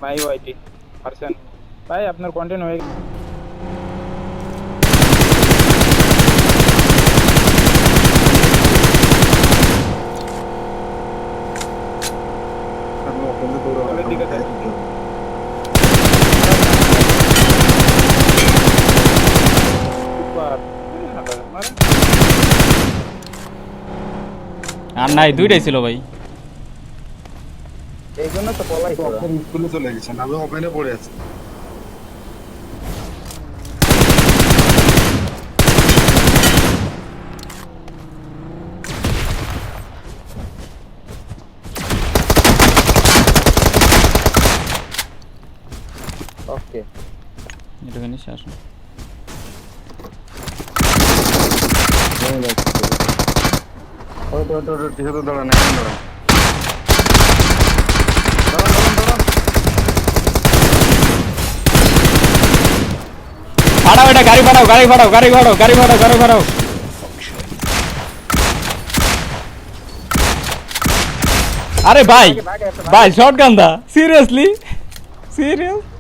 ভাই ওয়াইটি পারছেন ভাই আপনার কন্টেন্ট হয়ে গেছে দিকে যাই সুপার মানে আর নাই দুইটাই ছিল ভাই এই জন্য তো পলাই করা স্কুলে চলে গেছেন আমি ওপেনে পড়ে আছি ওকে এটা ফিনিশ আসো ওই তো ঠিক আছে দাঁড়ান এখন দাঁড়ান ফাড়াও এটা গাড়ি ফাড়াও গাড়ি ফাড়াও গাড়ি ফাড়াও গাড়ি ফাড়াও গাড়ি ফাড়াও আরে ভাই ভাই শটগান দা সিরিয়াসলি সিরিয়াস